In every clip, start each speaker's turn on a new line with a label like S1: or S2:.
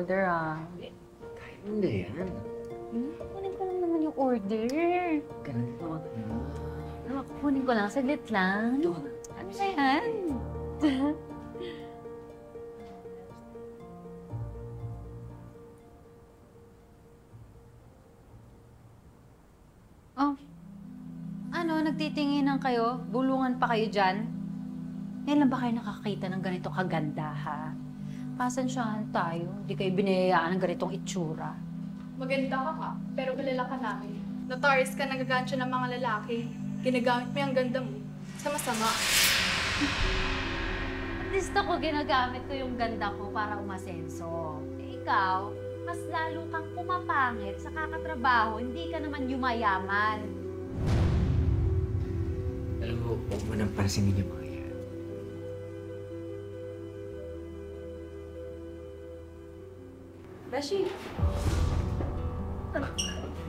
S1: order, ah.
S2: Kahit hindi yan.
S1: Kunin ko lang naman yung order.
S2: Ganun naman.
S1: Kunin ko lang, saglit lang.
S2: Ito.
S1: Ano ba yan? Oh, ano, nagtitinginan kayo? Bulungan pa kayo dyan? Ngayon lang ba kayo nakakita ng ganito kaganda, ha? Pasensyahan tayo, hindi kayo binayayaan ng ganitong itsura.
S3: Maganda ka ka, pero kilala ka namin. Notorious ka nagagansya ng mga lalaki. Ginagamit mo yung ganda mo. Sama-sama.
S1: At least ako ginagamit ko yung ganda ko para umasenso. Eh, ikaw, mas lalo kang pumapangit sa kakatrabaho, hindi ka naman yumayaman.
S2: Alam mo, huwag mo nang pansinin yung mga yan.
S3: Beshi,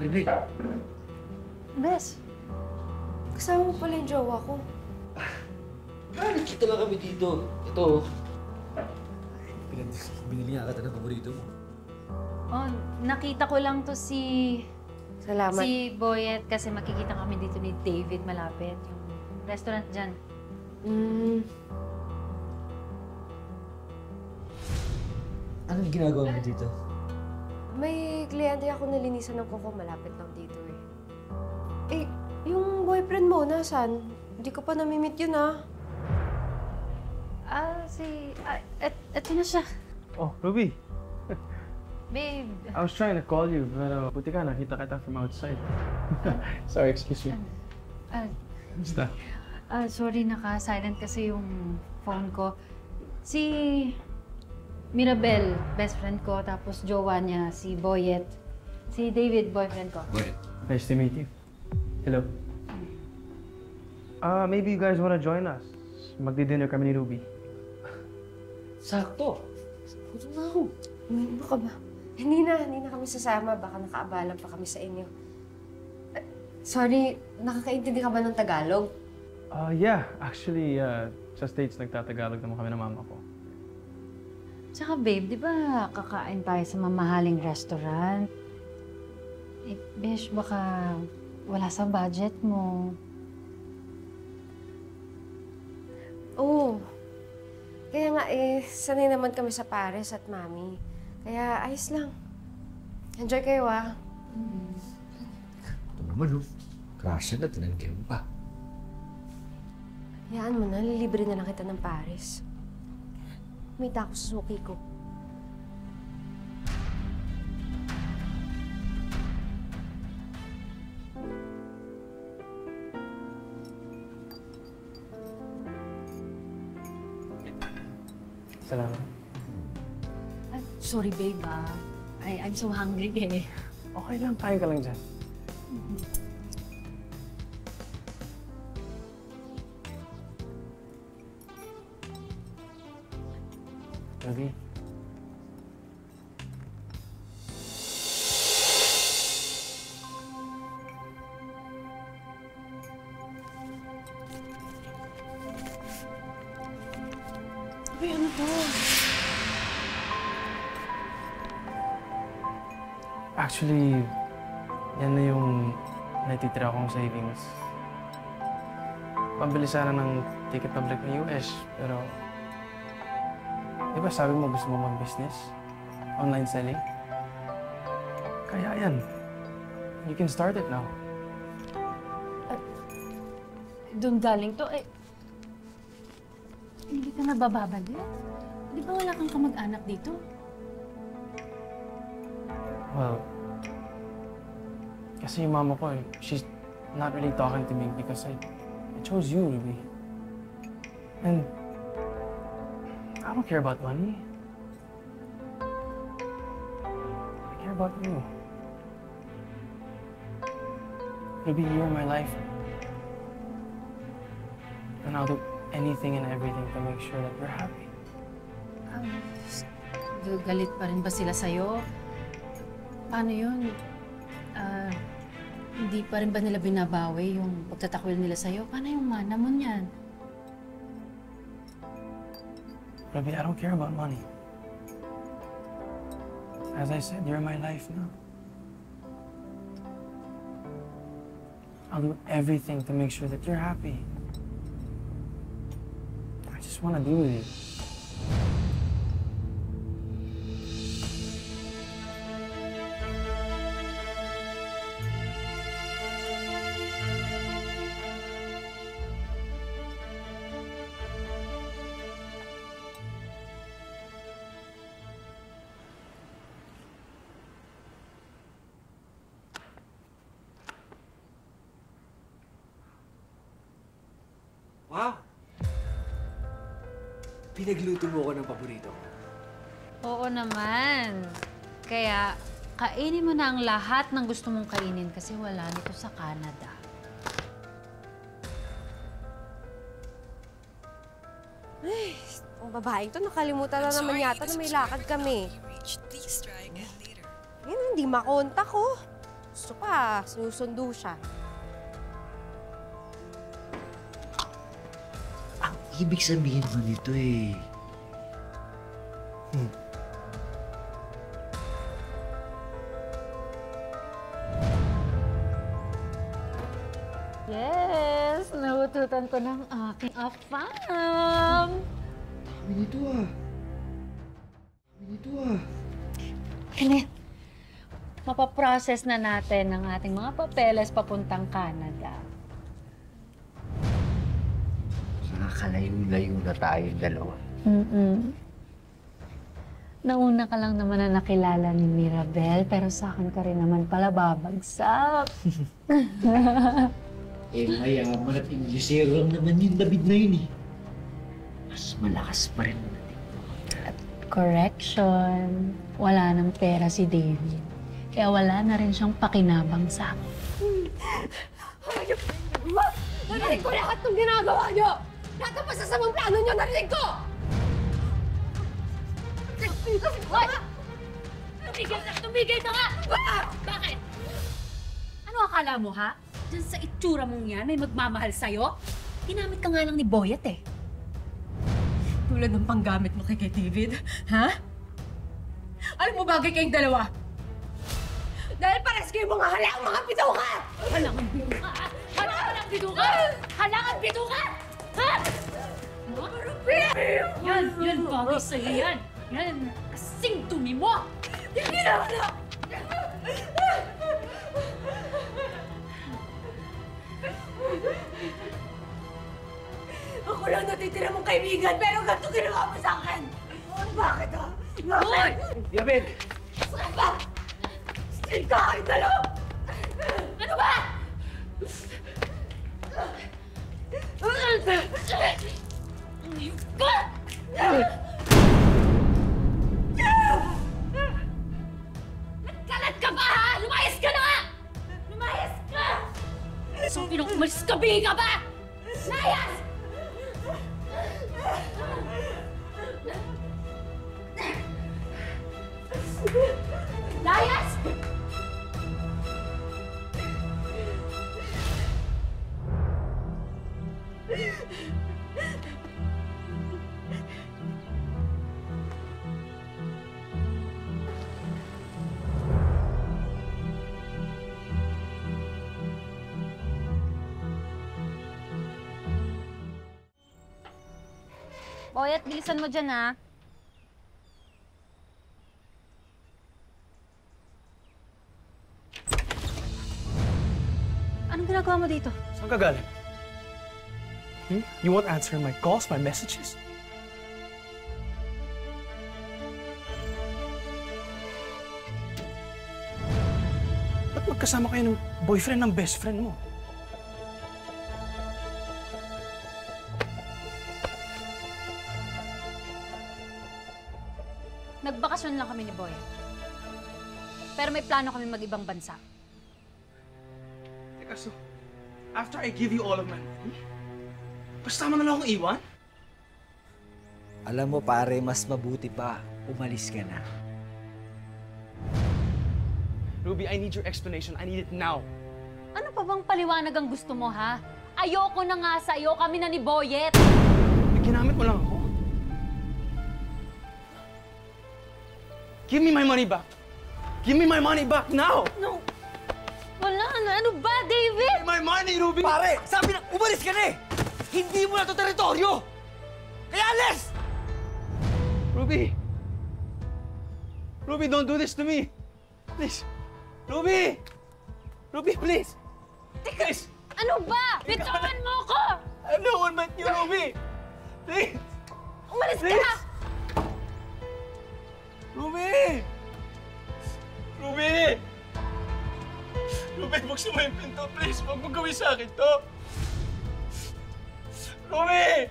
S2: Baby,
S1: Bes,
S3: kasama mo pala yung jowa ko.
S2: nakita lang kami dito. Ito. Binili nga kita ng paborito mo.
S1: oh, nakita ko lang to si
S3: Salamat.
S1: Boyet kasi makikita kami dito ni David malapit. Yung restaurant dyan.
S2: Anong ginagawa mo dito?
S4: May kliyente ako nalinisan ng kuko malapit lang dito eh. Eh, yung boyfriend mo, nasaan? Hindi ko pa namimit yun ah.
S1: Eto na siya.
S5: Oh, Ruby.
S1: Babe.
S5: I was trying to call you, pero buti ka, nakita kita from outside. Sorry, excuse me.
S1: Ah,
S5: Basta.
S1: sorry, naka-silent kasi yung phone ko. Si Mirabel, best friend ko, tapos jowa niya, si Boyet. Si David, boyfriend ko.
S2: Boyet.
S5: Nice to meet you. Hello. Maybe you guys wanna join us. Magdi-dinner kami ni Ruby.
S2: Sakto. Gutom na ako.
S4: Ano ka ba? Hindi na kami sasama. Baka nakaabalan pa kami sa inyo. Sorry, nakakaintindi ka ba ng Tagalog?
S5: Yeah, actually, sa States nagtatagalog naman kami ng mama ko.
S1: Tsaka babe, di ba kakain tayo sa mamahaling restaurant? Eh, besh, baka wala sa budget mo.
S4: Oo. Kaya nga sanay naman kami sa Paris at Mami. Kaya ayos lang. Enjoy kayo ah.
S2: Ito naman, oh. Krasya na, tinanggihan pa.
S4: Hayaan mo na, lilibre na lang kita ng Paris. Kumita ako sa suki ko.
S5: Salamat.
S1: Sorry babe I'm so hungry eh.
S5: Okay lang, kain ka lang dyan. Ruby.
S4: Uy, ano to?
S5: Actually, yan na yung natitira kong savings. Pambili sana ng ticket pabalik ng US, pero... Di ba sabi mo gusto mo mag-business? Online selling? Kaya yan. You can start it now.
S1: Doon galing to eh. Hindi ka na bababalik? Di ba wala kang kamag-anak dito?
S5: Well, kasi yung mama ko, she's not really talking to me because I chose you, Ruby. And I don't care about money. I care about you. Ruby, you're my life. And I'll do anything and everything to make sure that you're happy.
S1: Galit pa rin ba sila sa'yo? Paano yun? Hindi pa rin ba nila binabawi yung pagtatakwil nila sa'yo? Paano yung mana mo niyan?
S5: Ruby, I don't care about money. As I said, you're my life now. I'll do everything to make sure that you're happy. I just want to be with you.
S2: Wow! Pinagluto mo ako ng paborito ko.
S1: Oo naman. Kaya, kainin mo na ang lahat ng gusto mong kainin kasi wala nito sa Canada.
S4: Ang babaeng to, nakalimutan na naman yata na may lakad kami. Ngayon, hindi makontak ko. Gusto pa, sinusundo siya.
S2: Ang ibig sabihin mo nito eh.
S1: Yes! Nahututan ko ng aking afam!
S2: Dami nito ah. Dami nito ah.
S1: Kenneth, mapaprocess na natin ang ating mga papeles papuntang Canada.
S2: Nakakalayo-layo na tayong dalawa.
S1: Nauna ka lang naman na nakilala ni Mirabel, pero sa akin ka rin naman pala babagsak.
S2: Eh, mayaman at Inglesero lang naman yung David na yun eh. Mas malakas pa rin natin.
S1: Correction. Wala ng pera si David. Kaya wala na rin siyang pakinabang sa akin.
S4: Narinig ko lahat ng ginagawa niyo! Lahat ng masasamang plano niyo, narinig ko! Hoy!
S1: Tumigil ka nga! Bakit? Ano akala mo, ha? Diyan sa itsura mong yan, may magmamahal sa'yo? Ginamit ka nga lang ni Boyet eh.
S6: Tulad ng panggamit mo kay David, ha? Alam mo bagay kayong dalawa?
S4: Dahil pares kayo mga halang mga bituka!
S1: Halangan bituka, ha? Halangan bituka! Halangan bituka! Ha? Yan bagay sa'yo yan. Yan, kasing dumi mo!
S4: Hindi na wala! Ako lang natitira mong kaibigan, pero ganito ginawa mo sa akin! Bakit ha? Bakit?
S2: David!
S4: Saan ba? Still ka kayo dalawa! Ano ba?
S1: Nagkalat ka ba, ha? Lumayas ka na nga! Lumayas ka! So, pinang-umalis ka, ka ba? Layas! Layas! Boyet, bilisan mo dyan, ha? Anong ginagawa mo dito?
S5: Saan ka galing? You won't answer my calls, my messages? Ba't magkasama kayo ng boyfriend ng best friend mo?
S1: Nagbakasyon lang kami ni Boyet. Pero may plano kami mag-ibang bansa.
S5: Teka, so, after I give you all of my money, basta mo na lang akong iwan?
S2: Alam mo pare, mas mabuti pa. Umalis ka na.
S5: Ruby, I need your explanation. I need it now.
S1: Ano pa bang paliwanag ang gusto mo, ha? Ayoko na nga sa'yo, kami na ni Boyet.
S5: Ginamit mo lang ako. Give me my money back. Give me my money back now!
S1: No. Wala na. Ano ba, David?
S5: My money, Ruby!
S2: Pare, sabi na, umalis ka na eh! Hindi mo na to teritoryo! Kaya alis!
S5: Ruby! Ruby, don't do this to me! Please! Ruby! Ruby, please! Please!
S1: Ano ba? Bitawan mo ko!
S5: I'm no one but you, Ruby! Please!
S1: Umalis ka
S5: Please!
S1: na!
S5: Ruby! Ruby! Ruby, buksan mo yung pinto, please. Huwag mo gawin sa akin to. Ruby!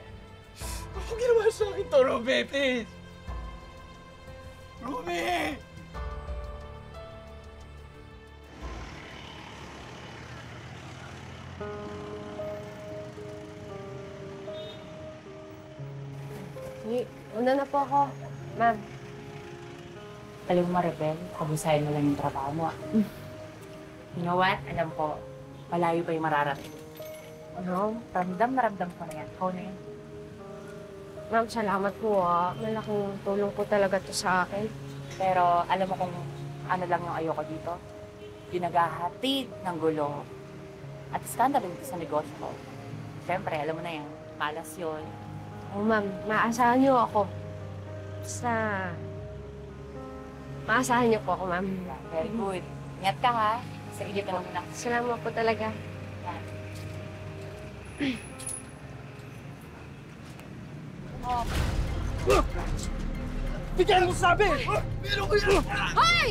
S5: Huwag mo ginawa sa akin to, Ruby, please. Ruby!
S4: Una na po ako. Ma'am.
S7: Alam mo, Rebel, kabusayan mo lang yung trabaho mo. You know what? Alam ko, malayo pa yung mararating.
S4: Ano?
S7: Ramdam na ramdam ko na yan. Ikaw na yan.
S4: Ma'am, salamat po ah. Malaking tulong po talaga to sa akin.
S7: Pero alam mo kung ano lang yung ayoko dito? Yung naghahatid ng gulo. At skandalo dito sa negosyo ko. Siyempre, alam mo na yan. Malas yun.
S4: Oh, ma'am, maasahan niyo ako. Basta, maasahan niyo po ako, ma'am.
S7: Very good. Ingat ka ha. Sa inyo ka lang na.
S4: Salamat po talaga.
S5: Bigyan mo sabi! Meron ko yan!
S4: Hoy!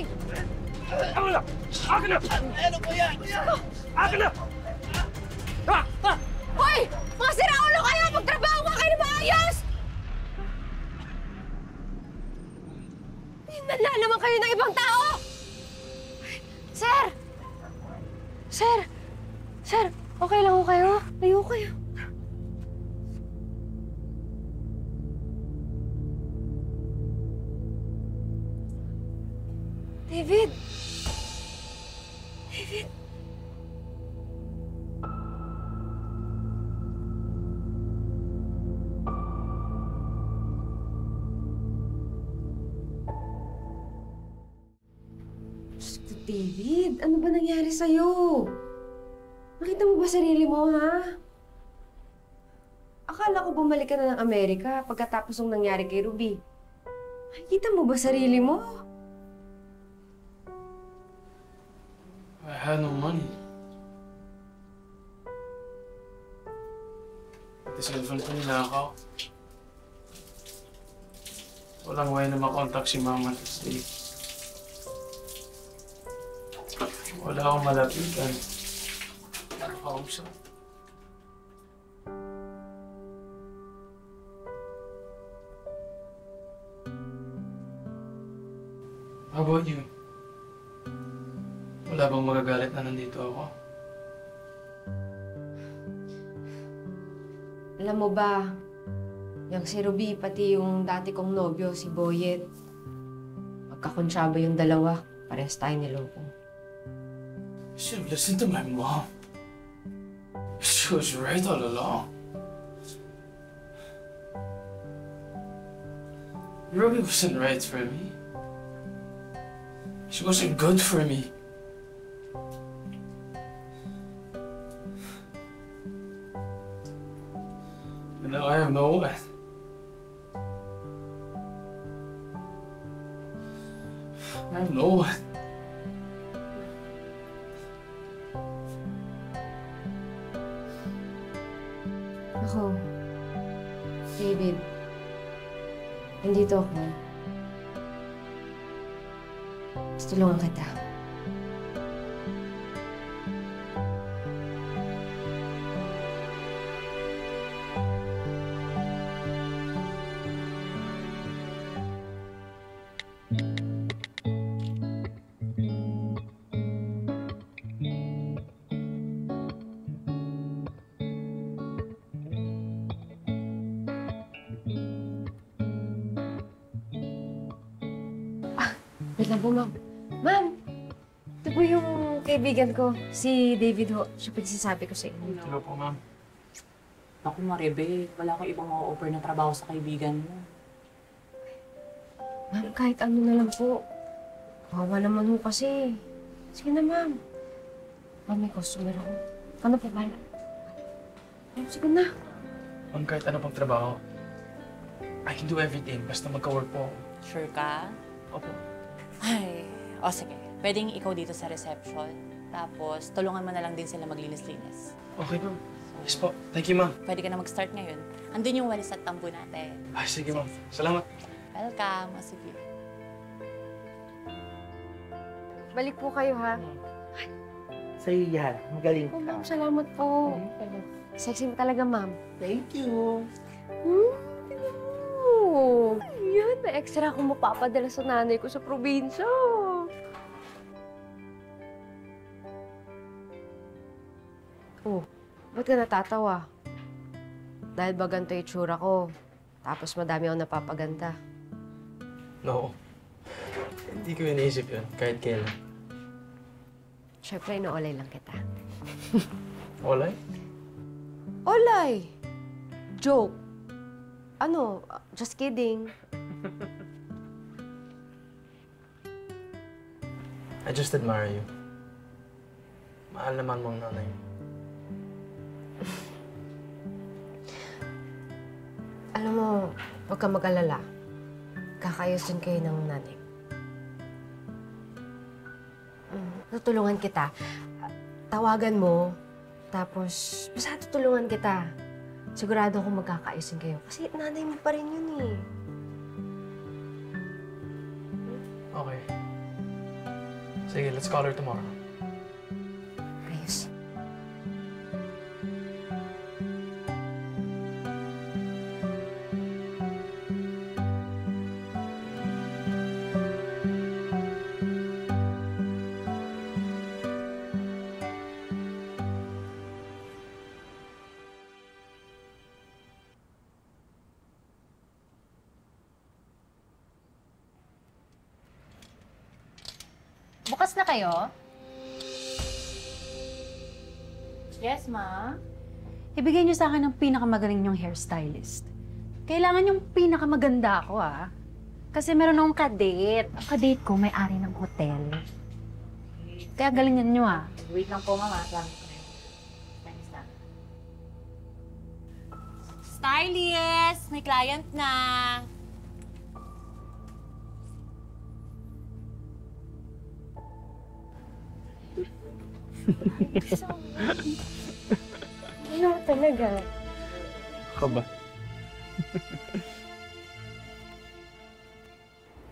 S5: Ako na! Akin na! Meron ko yan! Akin na!
S4: Hoy! Mga siraulo kayo! Magtrabaho nga kayo na maayos! Hinala naman kayo ng ibang tao! Sir! Sir! Sir! Okay lang ho kayo? Layo kayo. David! David! David, ano ba nangyari sa'yo? Nakita mo ba sarili mo, ha? Akala ko bumalik ka na ng Amerika pagkatapos ng nangyari kay Ruby. Nakita mo ba sarili mo?
S5: I had no money. Pati cellphone ko ninakaw. Walang way na makontak si Mama at Steve. Wala akong malapitan. Nakausap. How about you? Wala bang magagalit na nandito ako?
S4: Alam mo ba, yung si Ruby, pati yung dati kong nobyo, si Boyet, magkakonsyaba yung dalawa. Parehas tayo niloko.
S5: You should have listened to my mom. She was right all along. Ruby wasn't right for me. She wasn't good for me. And now I have no one. I have no one.
S4: Ako, David, nandito ako. Tulungan kita. Wait lang po, ma'am. Ma'am! Ito po yung kaibigan ko, si David ho. Siya po yung sinasabi ko sa inyo.
S5: Hello po, ma'am.
S7: Naku, Maribel, wala akong ibang offer na trabaho sa kaibigan mo.
S4: Ma'am, kahit ano na lang po. Wawa naman ho kasi. Sige na, ma'am. Ma'am, may customer ako. Ano po, bala? Ma'am, sige na.
S5: Ma'am, kahit ano pang trabaho, I can do everything. Basta magka-work po ako.
S7: Sure ka?
S5: Opo.
S7: Ay, o sige. Pwedeng ikaw dito sa reception. Tapos, tulungan mo na lang din sila maglinis-linis.
S5: Okay, ma'am. Yes po. Thank you, ma'am.
S7: Pwede ka na mag-start ngayon. Andun yung walis at tampo natin.
S5: Ay, sige, ma'am. Salamat.
S7: Welcome. O sige.
S4: Balik po kayo, ha?
S2: Sa'yo yan. Magaling
S4: Oh,
S2: ka.
S4: ma'am, salamat po. Sexy mo talaga, ma'am.
S2: Thank you.
S4: Tingnan mo. Ayan, may extra akong mapapadala sa nanay ko sa probinsya. Oh, ba't ka natatawa? Dahil ba ganito yung itsura ko? Tapos madami ako napapaganda.
S5: No. Hindi ko iniisip yun, kahit kailan.
S4: Siyempre, inaolay lang kita.
S5: Olay?
S4: Olay! Joke. Ano? Just kidding.
S5: I just admire you. Mahal naman mong nanay.
S4: Alam mo, huwag ka mag-alala. Kakayusin kayo ng nanay. Tutulungan kita. Tawagan mo, tapos basta tutulungan kita. Sigurado akong magkakaayusin kayo. Kasi nanay mo pa rin yun eh.
S5: Okay. Sige, let's call her tomorrow.
S4: Ayos.
S1: Bukas na kayo?
S7: Yes, ma?
S1: Ibigay niyo sa akin ang pinakamagaling niyong hairstylist. Kailangan yung pinakamaganda ako, ah. Kasi meron akong kadate. Ang kadate ko may-ari ng hotel. Kaya galingan niyo, ah.
S7: Wait lang po, mama. Sabi ko na yun. Thanks na. Stylist! May client na!
S4: Wala talaga.
S5: Ka ba?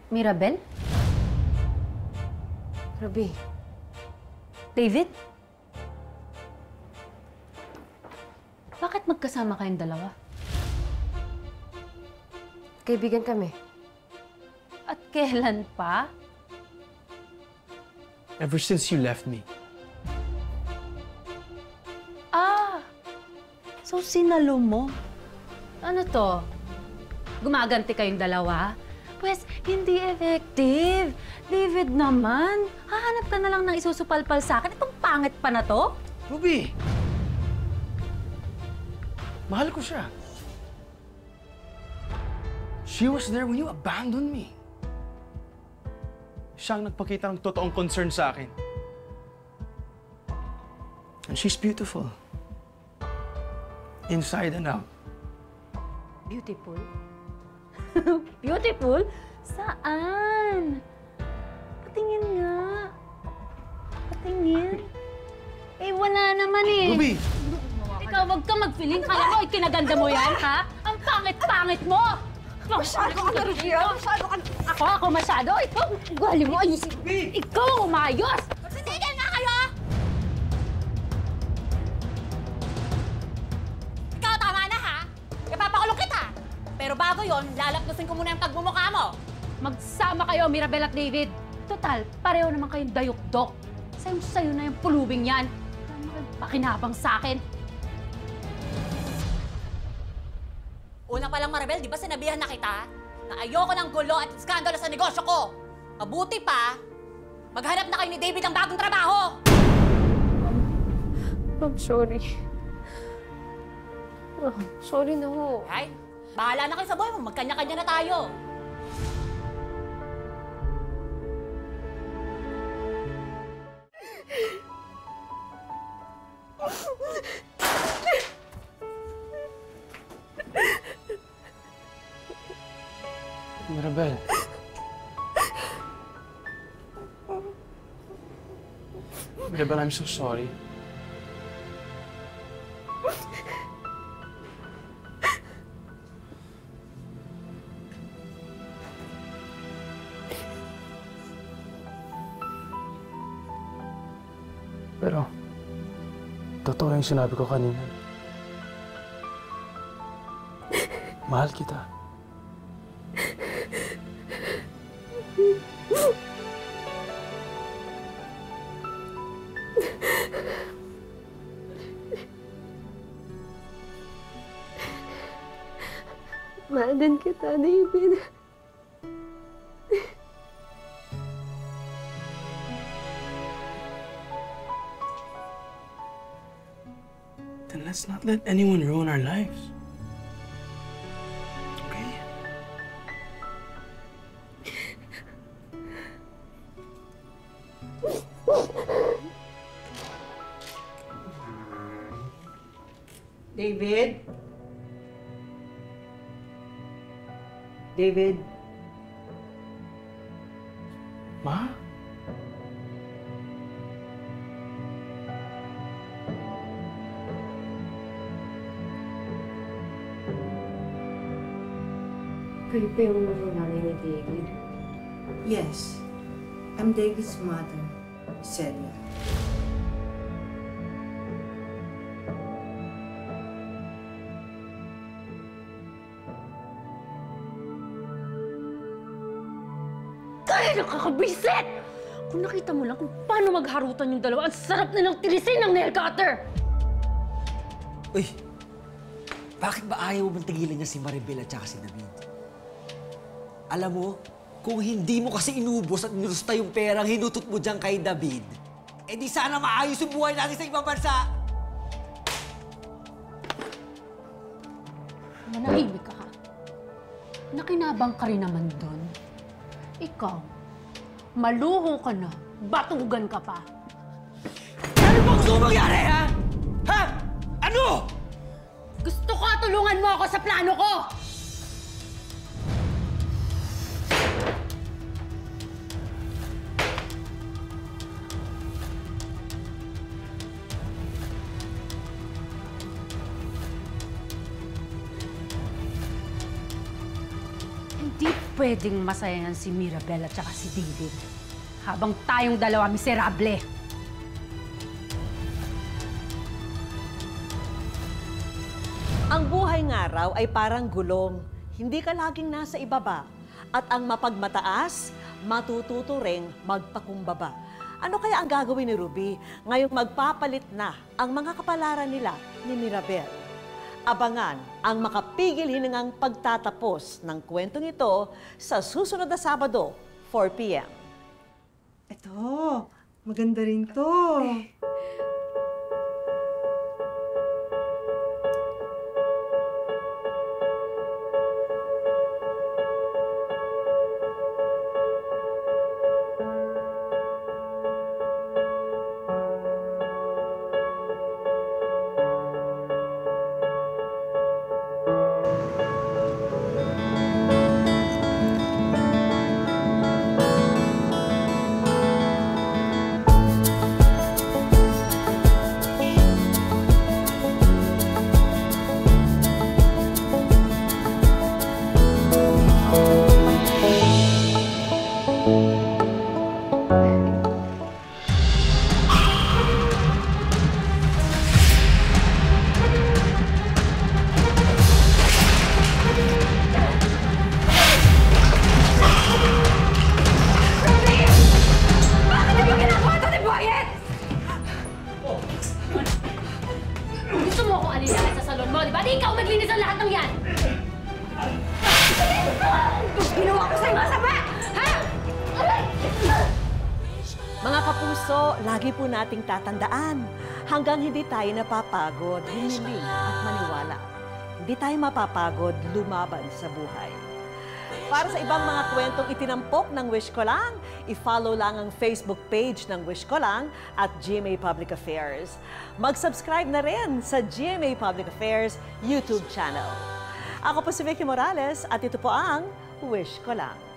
S1: Mirabel?
S4: Ruby,
S1: David? Bakit magkasama kayong dalawa?
S4: kaibigan kami.
S1: At kailan pa?
S5: Ever since you left me.
S1: Ah! So sinalo mo? Ano to? Gumaganti kayong dalawa? Pwes, hindi effective. David naman, hahanap ka na lang ng isusupalpal sa akin. Itong pangit pa na to?
S5: Ruby! Mahal ko siya. She was there when you abandoned me. Siya ang nagpakita ng totoong concern sa akin. And she's beautiful. Inside and out.
S1: Beautiful? Beautiful? Saan? Patingin nga. Patingin. Eh, wala naman eh.
S5: Ruby!
S1: Ikaw, wag ka mag-feeling. Kala mo, ikinaganda mo yan, ha? Ang pangit-pangit mo! Masyado ka na rin yan! Masyado ka na... Ako masyado? Ikaw, gali mo, ayusin. Ikaw, umayos! Titigil nga kayo!
S7: Ikaw, tama na ha! Ipapakulong kita! Pero bago yon, lalapnusin ko muna yung pagmumukha mo!
S1: Magsama kayo, Mirabel at David. Total, pareho naman kayong dayok-dok. Sa'yo na yung pulubing yan. Ano kang pakinabang sa akin?
S7: Una pa lang, Maribel, di ba sinabihan na kita na ayoko ng gulo at skandalo sa negosyo ko? Mabuti pa, maghanap na kayo ni David ng bagong trabaho!
S4: I'm sorry. Oh, sorry na ho.
S7: Ay, bahala na kayo sa buhay mo. Magkanya-kanya na tayo.
S5: Mirabel. Mirabel, I'm so sorry. Pero, totoo yung sinabi ko kanina. Mahal kita.
S4: Mahal din kita, David.
S5: Then let's not let anyone ruin our lives. Okay?
S8: David? David?
S5: Ma?
S4: Kayo pa yung nanay ni David.
S8: Yes. I'm David's mother, Celia.
S6: Ay, nakakabwisit! Kung nakita mo lang kung paano magharutan yung dalawa, ang sarap na ng tirisin ng nail cutter!
S2: Uy, bakit ba ayaw mo bang tigilan niya si Maribel at saka si David? Alam mo, kung hindi mo kasi inubos at nilusta yung perang hinutot mo dyan kay David, eh di sana maayos yung buhay natin sa ibang bansa!
S6: Manahimik ka ha. Nakinabang ka rin naman doon. Ikaw, maluho ka na, batugan ka pa.
S2: Ano bang gusto mong mangyari, ha? Ha? Ano?
S6: Gusto ko tulungan mo ako sa plano ko! Hindi pwedeng masayahan si Mirabel at saka si David habang tayong dalawa miserable.
S9: Ang buhay nga raw ay parang gulong. Hindi ka laging nasa ibaba. At ang mapagmataas, matututo ring magpakumbaba. Ano kaya ang gagawin ni Ruby ngayong magpapalit na ang mga kapalaran nila ni Mirabel? Abangan ang makapigil hiningang pagtatapos ng kwentong ito sa susunod na Sabado, 4 p.m.
S8: Ito, maganda rin to.
S6: Gusto mo akong alinahan sa salon mo, di ba? Di ikaw naglinis ang lahat ng yan! Ginawa ko sa'yo masama! Ha?
S9: Mga kapuso, lagi po nating tatandaan, hanggang hindi tayo napapagod, humiling at maniwala. Hindi tayo mapapagod lumaban sa buhay. Para sa ibang mga kwentong itinampok ng Wish Ko Lang, i-follow lang ang Facebook page ng Wish Ko Lang at GMA Public Affairs. Mag-subscribe na rin sa GMA Public Affairs YouTube channel. Ako po si Vicky Morales at ito po ang Wish Ko Lang.